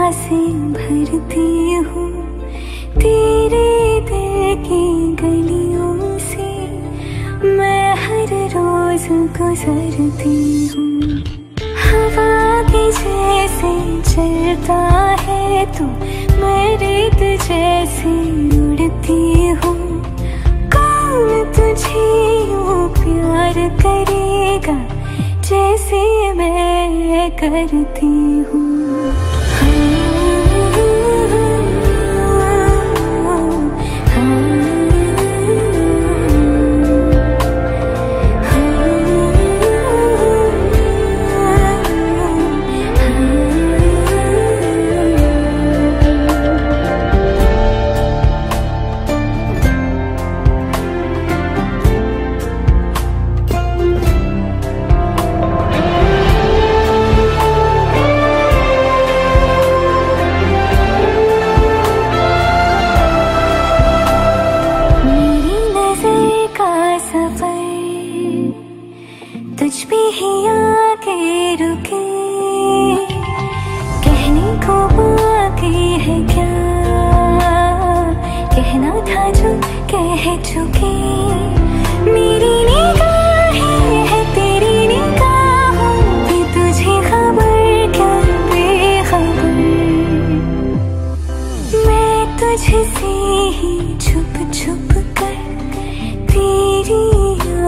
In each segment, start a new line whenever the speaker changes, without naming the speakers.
सांसें भरती हूँ तेरे दिल की गलियों से, मैं हर रोज गुजरती हूँ। हवा की जैसे चलता है तू, मैं रेत जैसे उड़ती हूँ। कौन तुझे यूँ प्यार करेगा जैसे मैं करती हूँ। तुझ पे ही आके रुके, कहने को बाकी है क्या, कहना था जो कह चुके। मेरी निगाहें है तेरी निगाहों पे, तुझे खबर क्या बेखबर। मैं तुझसे ही छुप छुप कर तेरी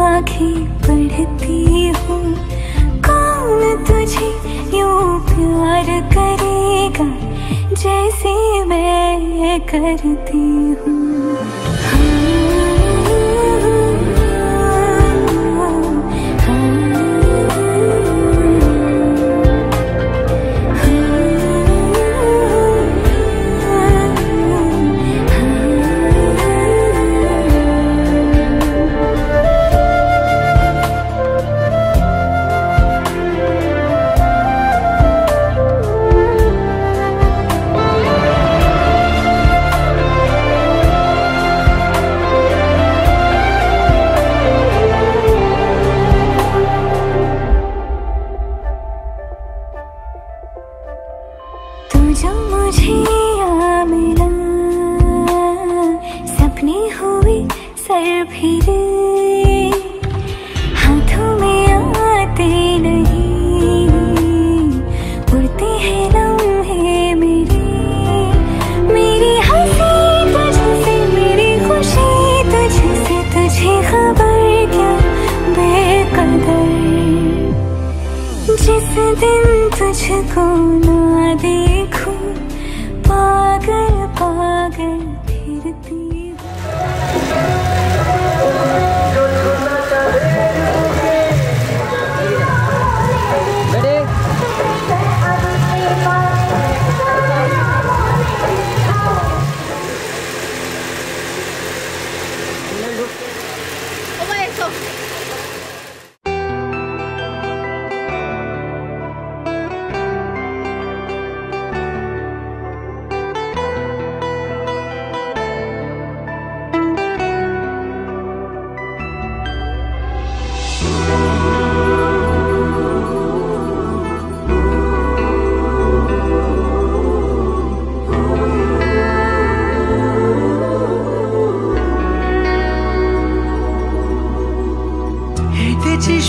आँखें पढ़ती हूँ। कौन तुझे यूँ प्यार करेगा जैसे मैं करती हूँ। जो मुझे आ मिला, सपने हुए सर फिरे, हाथों में आते नहीं, उड़ते हैं लम्हे मेरे। मेरी हंसी तुझसे, मेरी खुशी तुझसे, तुझे खबर क्या बेकदर। जिस दिन तुझको ना देखूं, पागल पागल फिरती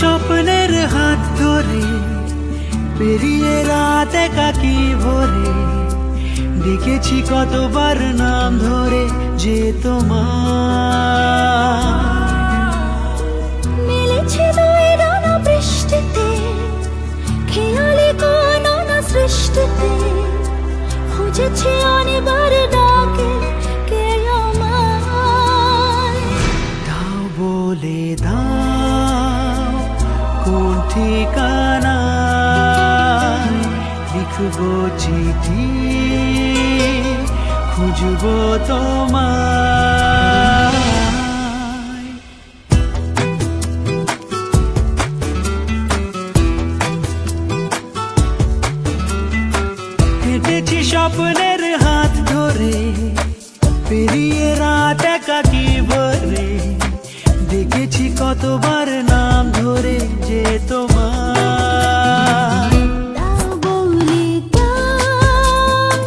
স্বপ্নের হাত ধরে পেরিয়ে রাত একাকী ভোরে, ডেকেছি কতবার নাম ধরে যে তোমার।
মিলেছে দুই ডানা বৃষ্টিতে, খেয়ালে কোন না সৃষ্টিতে, খুঁজেছি অনেকবার ডাকে কে আমায়।
দাও বলে দাও কোন ঠিকানায় লিখবো চিঠি, খুঁজবো তোমায়। হেঁটেছি স্বপ্নের হাত ধরে পেরিয়ে রাত একাকী ভোরে, দেখেছি কতবার নাম ধরে যে তোমার।
দাও বলে দাও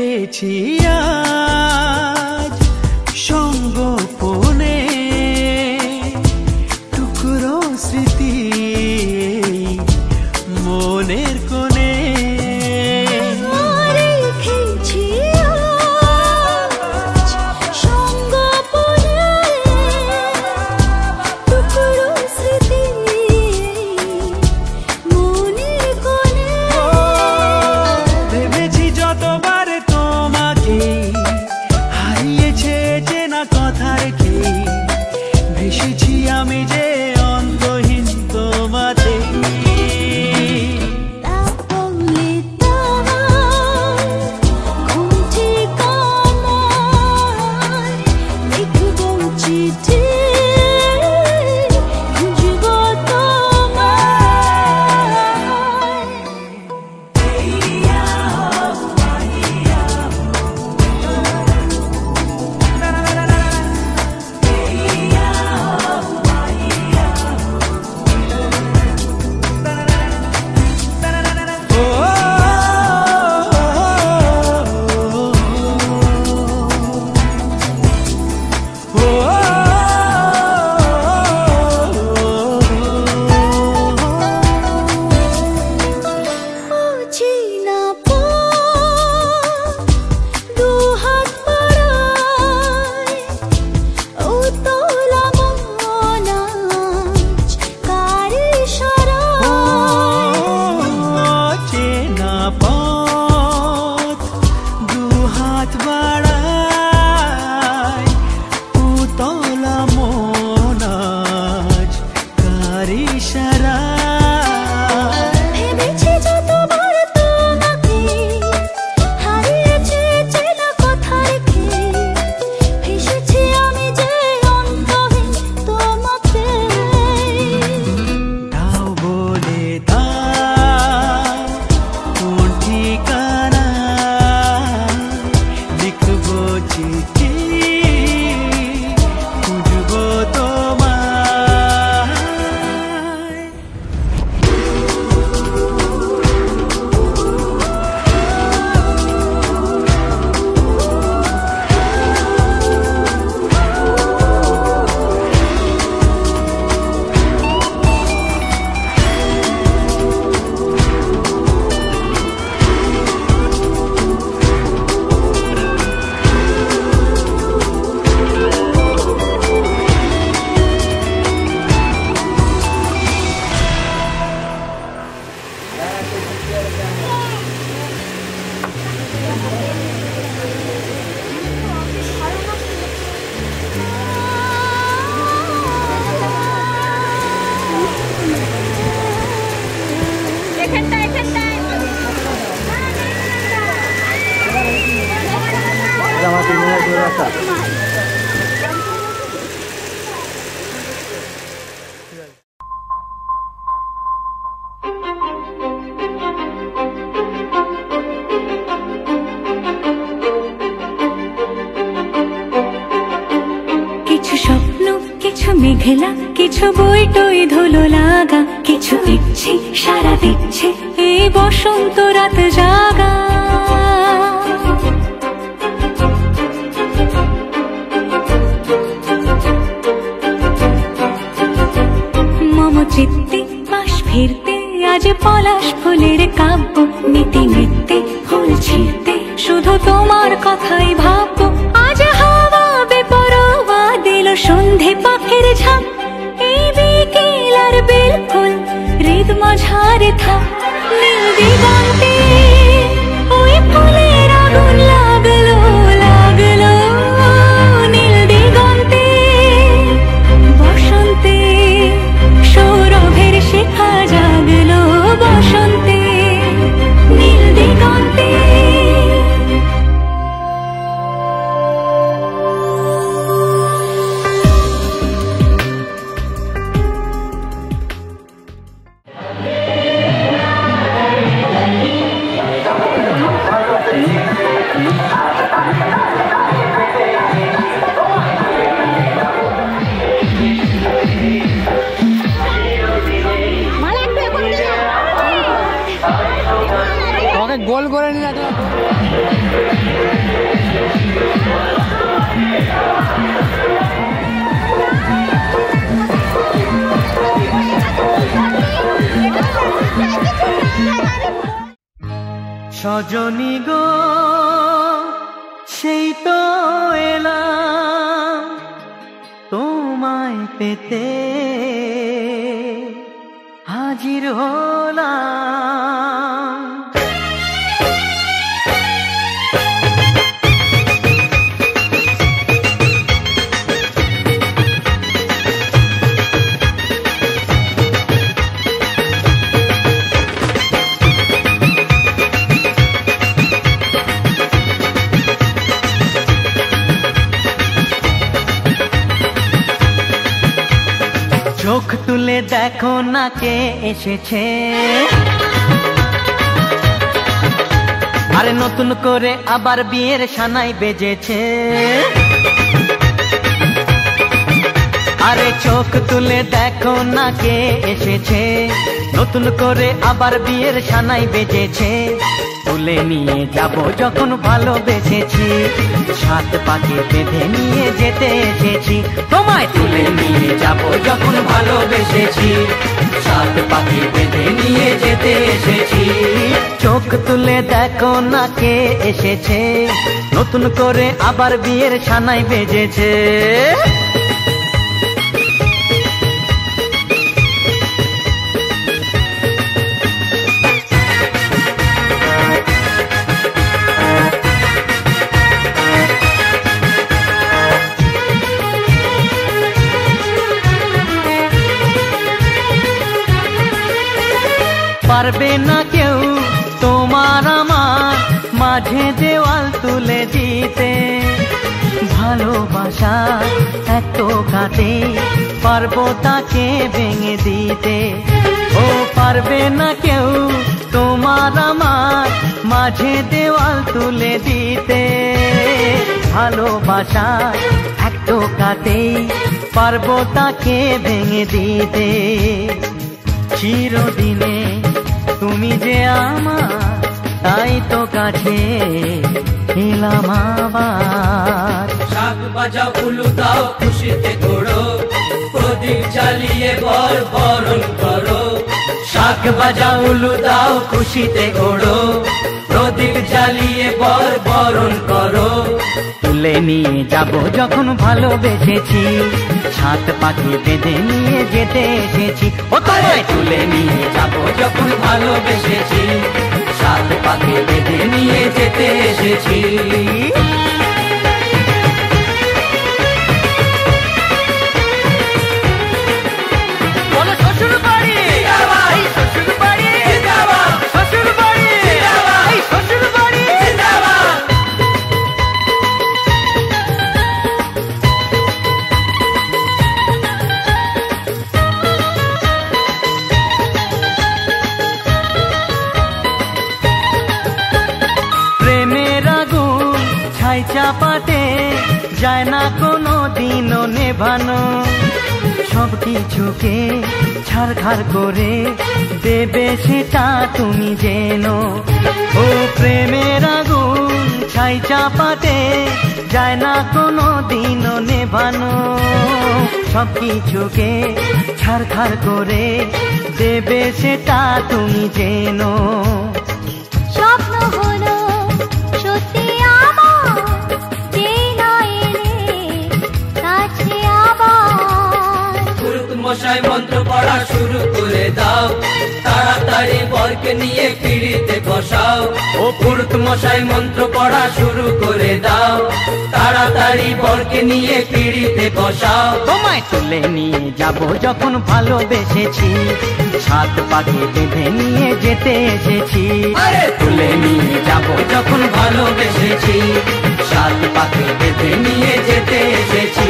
পেয়েছি আজ সঙ্গোপনে টুকরো স্মৃতি মনের কোণে। আমি যে অন্তহীন তোমাতে
মেঘলা কিছু বই টই ধুলো লাগা কিছু ইচ্ছে সারা দিচ্ছে এই বসন্ত রাত জাগা মম চিত্তে পাশ ফিরতে আজ পলাশ ফুলের কাব্য নীতি নৃত্যে ফুল ছিঁড়তে শুধু তোমার কথাই ভাববো আজ হাওয়া বেপরোয়া দিল সন্ধে পাখির ঝাঁক এই বিকেল আর বিলকুল হৃদ মাঝারে থাক নীল দিগন্তে ওই ফুলের আগুন লাগলো লাগলো নীল দিগন্তে বসন্তে সৌরভের শিখা জাগলো বসন্তে নীল দিগন্তে
গোল করে নিয়ে
রজনী গো সেই তো এলাম তোমায় পেতে হাজির হলাম। চোখ তুলে দেখো না কে এসেছে, আরে নতুন করে আবার বিয়ের সানাই বেজেছে। আরে চোখ তুলে দেখো না কে এসেছে, নতুন করে আবার বিয়ের সানাই বেজেছে। তুলে নিয়ে যাব যখন ভালোবেসেছি, সাত পাকে বেঁধে নিয়ে যেতে এসেছি। তোমায় তুলে নিয়ে যাব যখন ভালোবেসেছি, সাত পাকে বেঁধে নিয়ে যেতে এসেছি। চোখ তুলে দেখো না কে এসেছে, নতুন করে আবার বিয়ের সানাই বেজেছে। পারবে না কেউ তোমার আমার মাঝে দেওয়াল তুলে দিতে, ভালোবাসা এত কাটে পারবো তাকে ভেঙে দিতে। ও পারবে না কেউ তোমার আমার মাঝে দেওয়াল তুলে দিতে, ভালোবাসা এত কাটে পারবো তাকে ভেঙে দিতে। চিরদিনে তুমি যে আমার, তাই তো কাছে এলাম আবার।
শাক বাজাও উলু দাও খুশিতে ঘোড়ো, প্রদীপ জ্বালিয়ে বর বরণ করো।
শাক বাজাও উলু দাও খুশিতে ঘোড়ো, প্রদীপ জ্বালিয়ে বর বরণ করো। তুলে নিয়ে যাব যখন ভালোবেসেছি, সাত পাকে বেঁধে নিয়ে যেতে এসেছি। ও তোমায় তুলে নিয়ে যাব যখন ভালোবেসেছি, সাত পাকে বেঁধে নিয়ে যেতে এসেছি। চাপাতে যায় না কোনো দিনও নেভানো, সব কিছুকে ছাড়খাড় করে দেবে সেটা তুমি জেনো। ও প্রেমের আগুন ছাই চাপাতে যায় না কোনো দিনও নেভানো, সব কিছুকে ছাড়খাড় করে দেবে সেটা তুমি জেনো।
স্বপ্ন হলো সত্যি
মশাই মন্ত্র পড়া শুরু করে দাও, তাড়াতাড়ি বরকে নিয়ে পিড়িতে বসাও। ও পুরুত মশাই মন্ত্র পড়া শুরু করে দাও, তাড়াতাড়ি বরকে নিয়ে পিড়িতে বসাও।
তোমায় তুলে নিয়ে যাব যখন ভালোবেসেছি, সাত পাকে বেঁধে নিয়ে যেতে এসেছি।
আরে
তুলে নিয়ে যাব যখন ভালোবেসেছি, সাত পাকে বেঁধে নিয়ে যেতে এসেছি।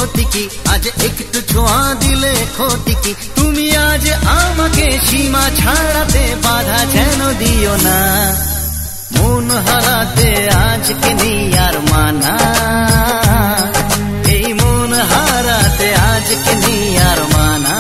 ক্ষতি কি, আজ একটু ছোঁয়া দিলে ক্ষতি কি, তুমি আজ আমাকে সীমা ছাড়াতে বাধা যেন দিও না, মন হারাতে আজকে নেই আর মানা, এই মন হারাতে আজকে নেই আর মানা।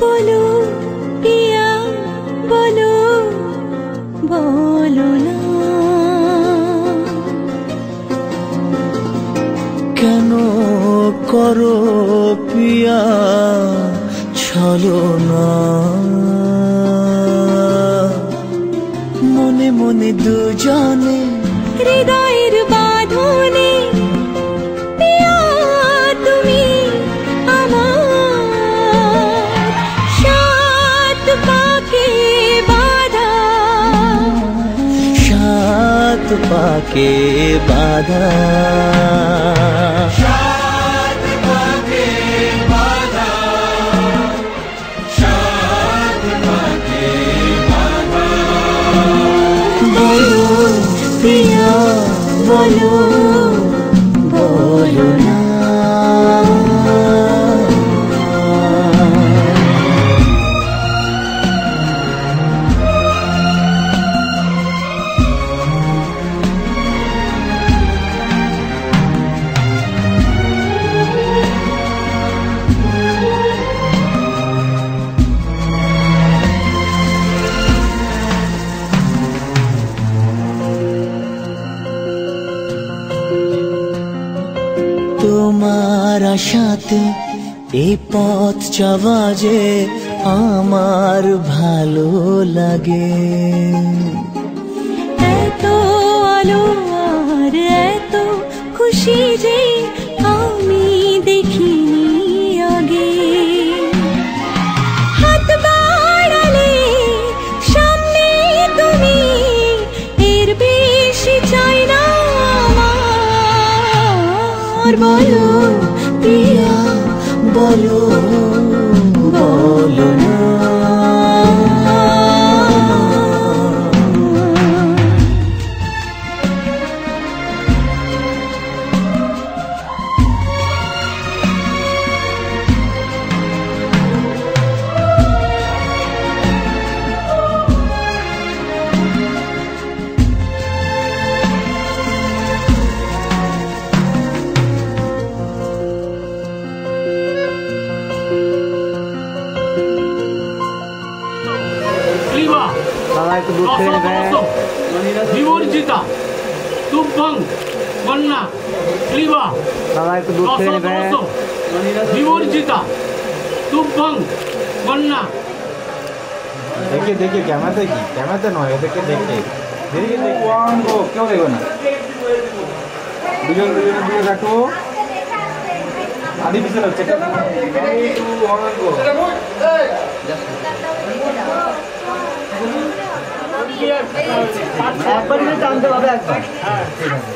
বলো পিয়া বলো, বলো না
কেন করো পিয়া ছলনা, মনে মনে দুজনে
হৃদয়ের বাঁধনে পিয়া তুমি আমার, সাত পাকে বাঁধা,
সাত পাকে বাঁধা, সাত পাকে বাঁধা, সাত পাকে বাঁধা।
বলো পিয়া বলো, বলো না
তোমার আশাতে এই পথ চলা যে আমার ভালো লাগে,
এত আলো আর এত খুশি যে আমি দেখিনি আগে, হাত বাড়ালে সামনে তুমি, এর বেশি চাই না আমার, বলো পিয়া
বলো বলো না।
ক্লিবা বিবর্জিতা তুভ্যং কন্যা ক্লিবা বিবর্জিতা তুভ্যং কন্যা।
দেখে দেখে ক্যামেরাতে কি ক্যামেরাতে নয় এদেরকে দেখে দেখে কেউ দেখবে না। দুজন দুজনের দিকে রাখো আদি পিছনে হচ্ছে একবার টানতে হবে একবার। হ্যাঁ ঠিক আছে।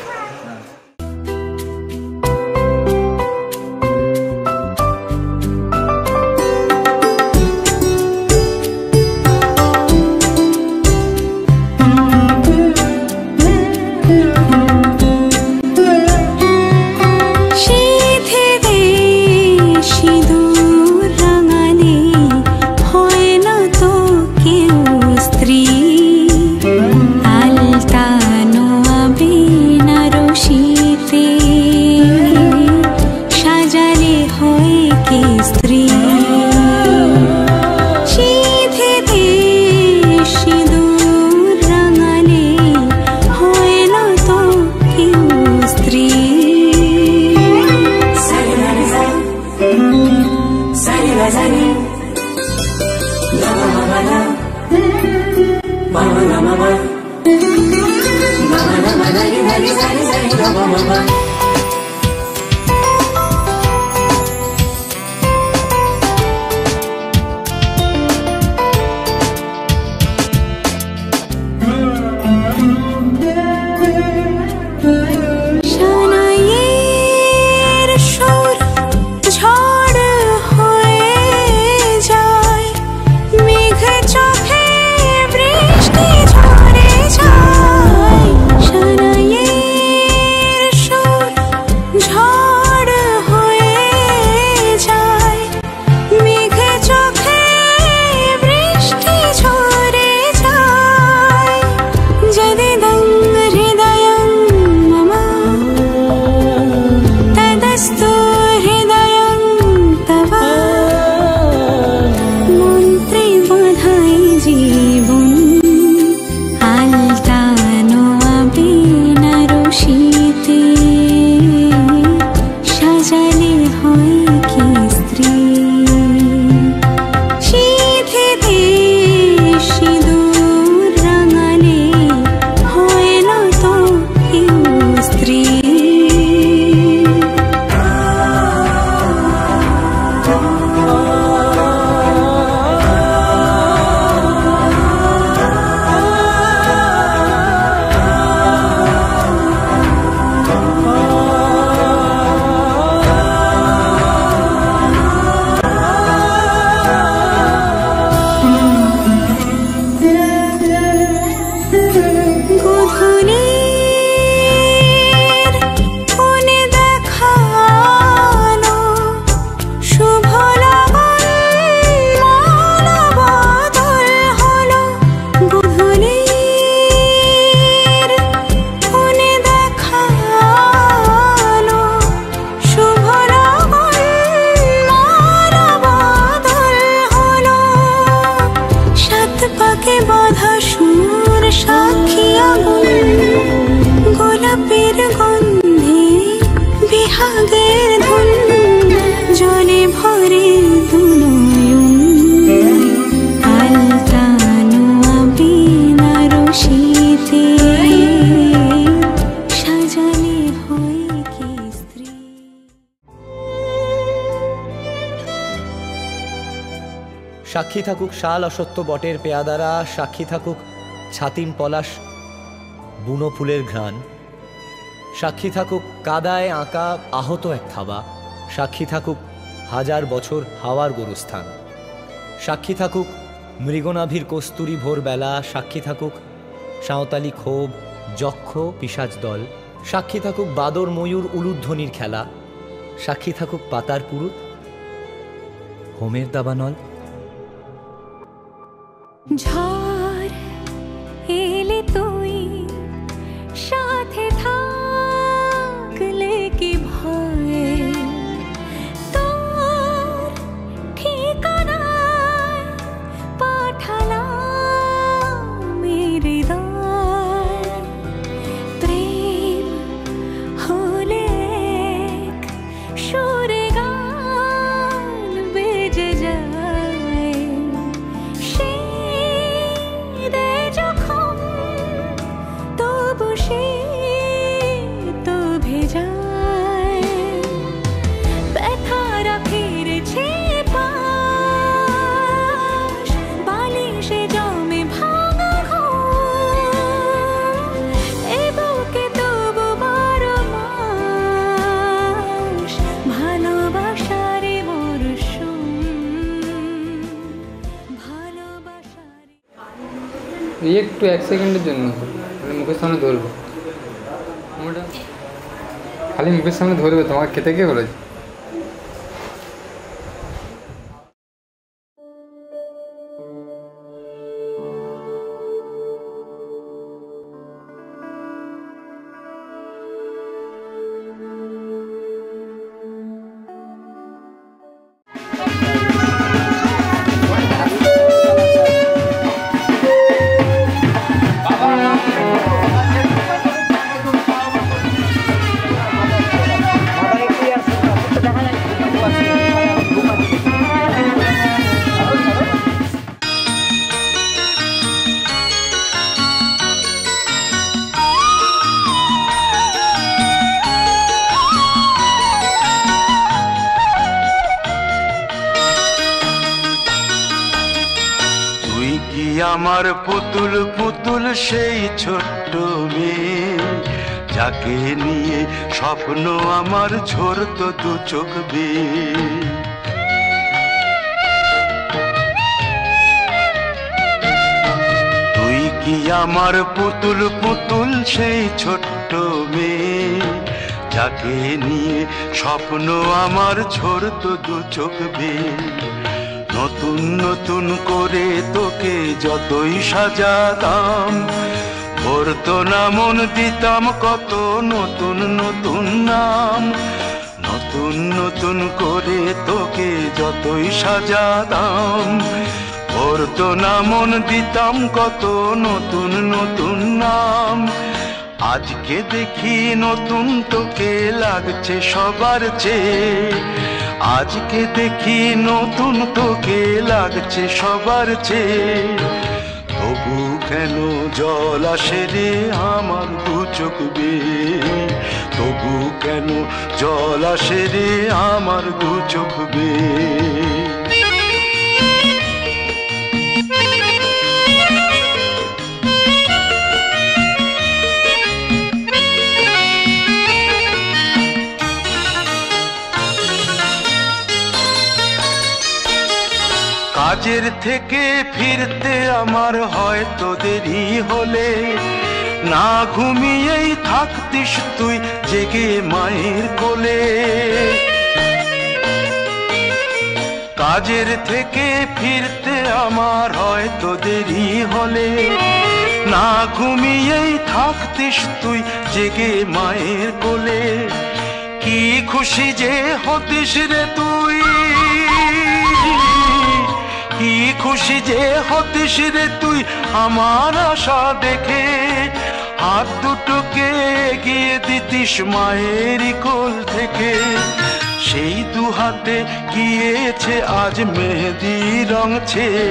সাক্ষী থাকুক শাল অসত্য বটের পেয়াদারা, সাক্ষী থাকুক ছাতিম পলাশ বুনো ফুলের ঘ্রাণ, সাক্ষী থাকুক কাদায় আঁকা আহত এক থাবা, সাক্ষী থাকুক হাজার বছর হাওয়ার গোরস্থান, সাক্ষী থাকুক মৃগনাভির কস্তুরী ভোরবেলা, সাক্ষী থাকুক সাঁওতালি ক্ষোভ যক্ষ পিশাচ দল, সাক্ষী থাকুক বাদর ময়ূর উলুধ্বনির খেলা, সাক্ষী থাকুক পাতার পুরুত হোমের দাবানল।
ঝড় এলে তুই সাথে থাকলে কি ভয়, তোর ঠিকানায় পাঠালাম
এই একটু 1 সেকেন্ডের জন্য মানে মুখের সামনে ধরবে, খালি মুখের সামনে ধরবে। তোমাকে খেতে কে বলেছে?
আমার পুতুল পুতুল সেই ছোট্ট মেয়ে, যাকে নিয়ে স্বপ্ন আমার ঝরতো দু চোখ বেয়ে। তুই কি আমার পুতুল পুতুল সেই ছোট্ট মেয়ে, যাকে নিয়ে স্বপ্ন আমার ঝরতো দু চোখ বেয়ে। নতুন নতুন করে তোকে যতই সাজাতাম, ভরতো না মন, দিতাম কত নতুন নতুন নাম। নতুন নতুন করে তোকে যতই সাজাতাম, ভরতো না মন, দিতাম কত নতুন নতুন নাম। আজকে দেখি নতুন তোকে লাগছে সবার চেয়ে, আজকে দেখি নতুন তোকে লাগছে সবার চেয়ে। তবু কেন জল আসে রে আমার দু চোখ বেয়ে, তবু কেন জল আসে রে আমার দু চোখ বেয়ে। কাজের থেকে ফিরতে আমার হয়তো দেরি হলে, না ঘুমিয়েই থাকতিস তুই জেগে মায়ের কোলে। কাজের থেকে ফিরতে আমার হয়তো দেরি হলে, না ঘুমিয়েই থাকতিস তুই জেগে মায়ের কোলে। কি খুশি যে হতিস রে তুই, কি খুশি যে হতিস রে তুই আমার আশা দেখে। হাত দুটোকে এগিয়ে দিতিস মায়েরই কোল থেকে, সেই দু হাতে গিয়েছে আজ মেহেদি রং ছেয়ে।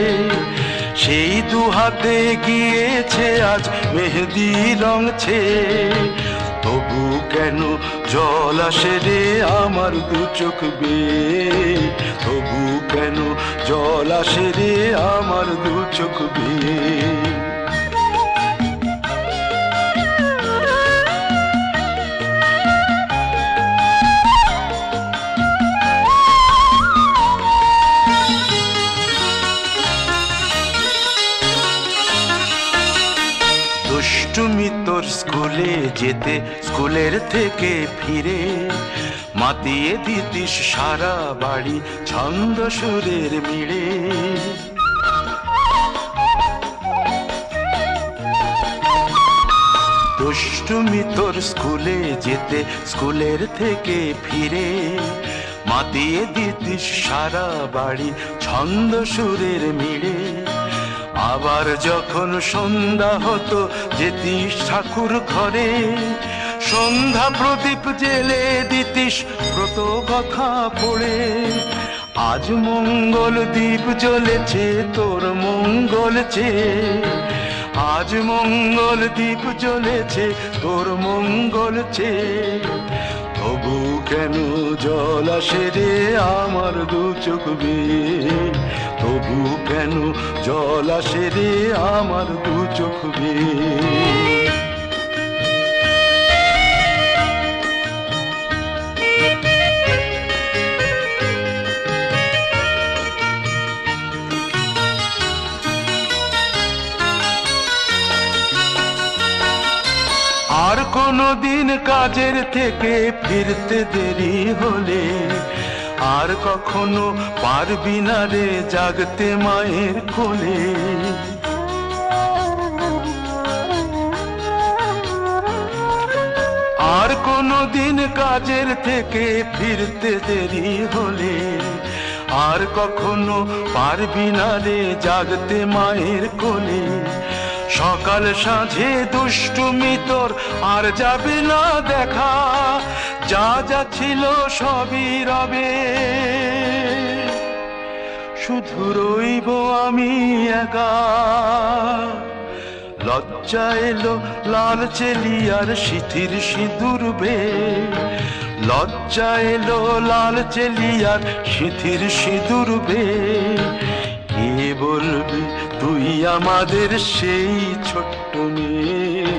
সেই দু হাতে গিয়েছে আজ মেহেদি রং ছেয়ে। তবু কেন জল আসে রে আমার দু চোখ বেয়ে, তবু কেন জল আসে রে আমার দু চোখ বেয়ে। দুষ্টুমি তোর স্কুলে যেতে, স্কুলের থেকে ফিরে মাতিয়ে দিতিস সারা বাড়ি ছন্দ সুরের মিড়ে। দুষ্টুমি তোর স্কুলে যেতে, স্কুলের থেকে ফিরে মাতিয়ে দিতিস সারা বাড়ি ছন্দ সুরের মিড়ে। আবার যখন সন্ধ্যা হতো যেতিস ঠাকুর ঘরে, সন্ধ্যা প্রদীপ জেলে দিতিস ব্রত কথা পড়ে। আজ মঙ্গল দ্বীপ জ্বলেছে তোর মঙ্গল চেয়ে, আজ মঙ্গল দ্বীপ জ্বলেছে তোর মঙ্গল চেয়ে। তবু কেন জল আসে রে আমার দু চোখ বেয়ে, তবু কেন জল আসে রে আমার দু চোখ বেয়ে। কোনো দিন কাজের থেকে ফিরতে দেরি হলে আর কখনো পারবি না রে জাগতে মায়ের কোলে। আর কোনো দিন কাজের থেকে ফিরতে দেরি হলে আর কখনো পারবি না রে জাগতে মায়ের কোলে। সকাল সাঁঝে দুষ্টুমি তোর আর যাবে না দেখা, যা যা ছিল সবই রবে, শুধু রইব আমি একা। লজ্জা এলো লাল চেলিয়ার সিথির সিঁদুর বে, লজ্জা এলো লাল চেলিয়ার সিথির সিঁদুর বে। কে বলবে তুই আমাদের সেই ছোট্ট মেয়ে।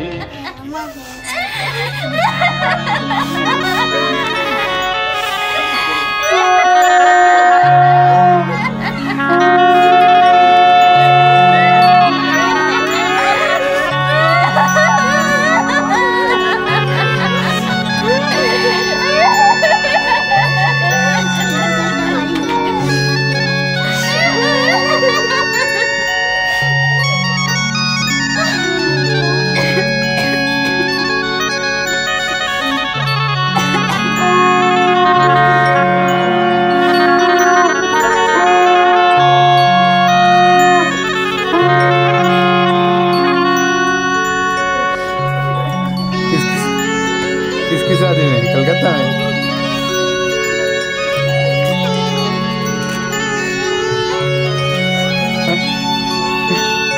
किसकी शादी में? कलकत्ता में।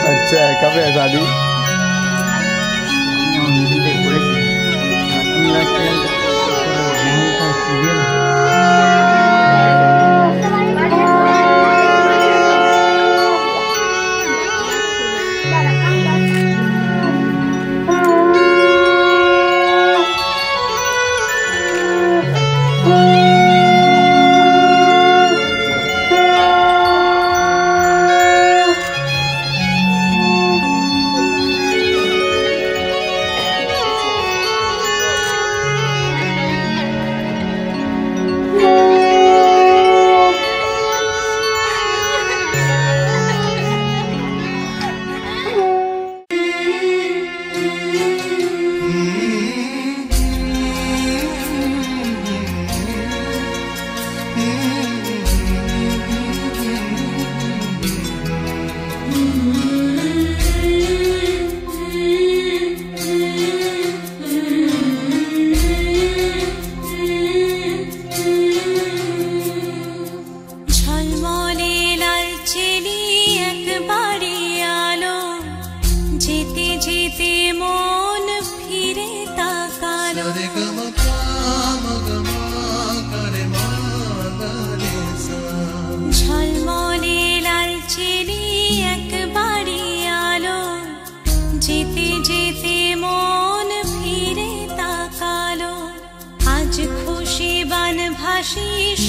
अच्छा है, कब है शादी?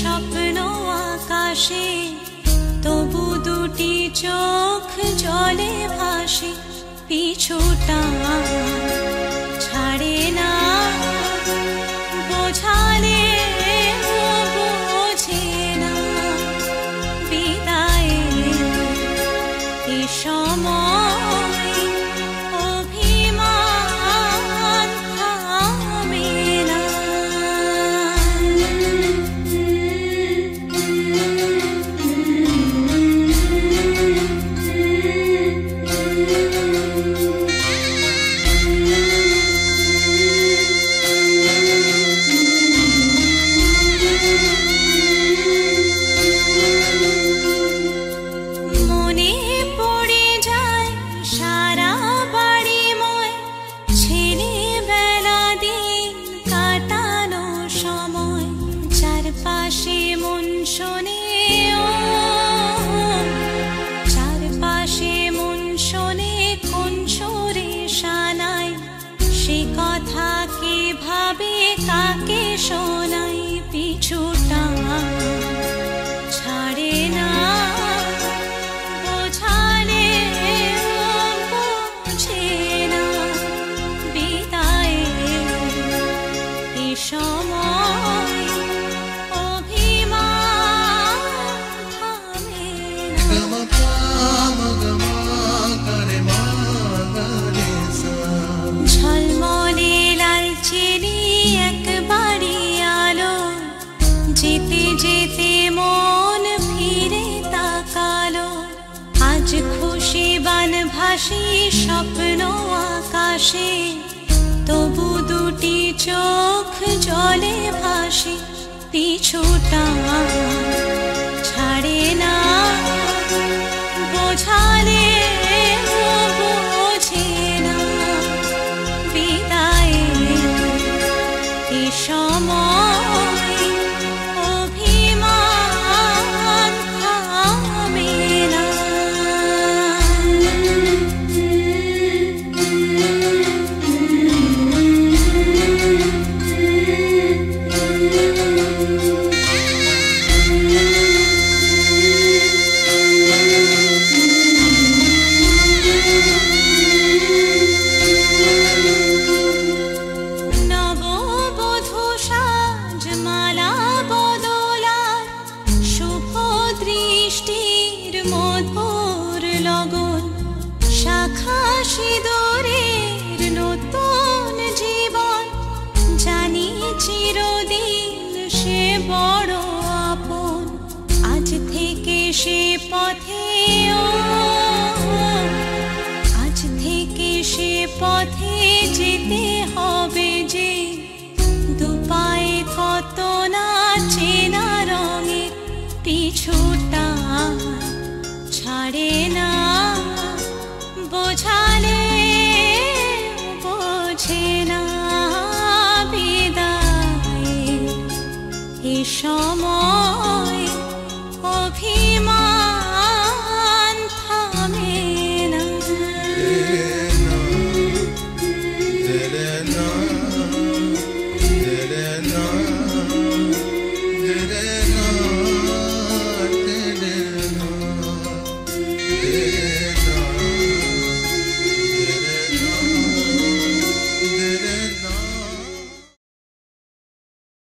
স্বপ্ন আকাশে তবু দুটি চোখ জলে ভাসে, পিছুটা ছাড়ে না বোঝালে বোঝে না বিদায় এ সময় অভিমান থামে না। মনে পড়ে যায় প্রাণ ভাসি স্বপ্ন আকাশে, তবু দুটি চোখ জলে ভাসে, পিছুটা ছাড়ে না, বোঝালে বোঝে না, বিদায় এ সময় অভিমান থামে না। সিঁদুরের নতুন জীবন, জানি চিরদিন সে বড় আপন, আজ থেকে সে পথে, আজ থেকে সে পথে যেতে হবে যে, দুপায়ে কত না চেনা রঙের, পিছুটা ছাড়ে না, বোঝালে বোঝে না, বিদায় এ সময়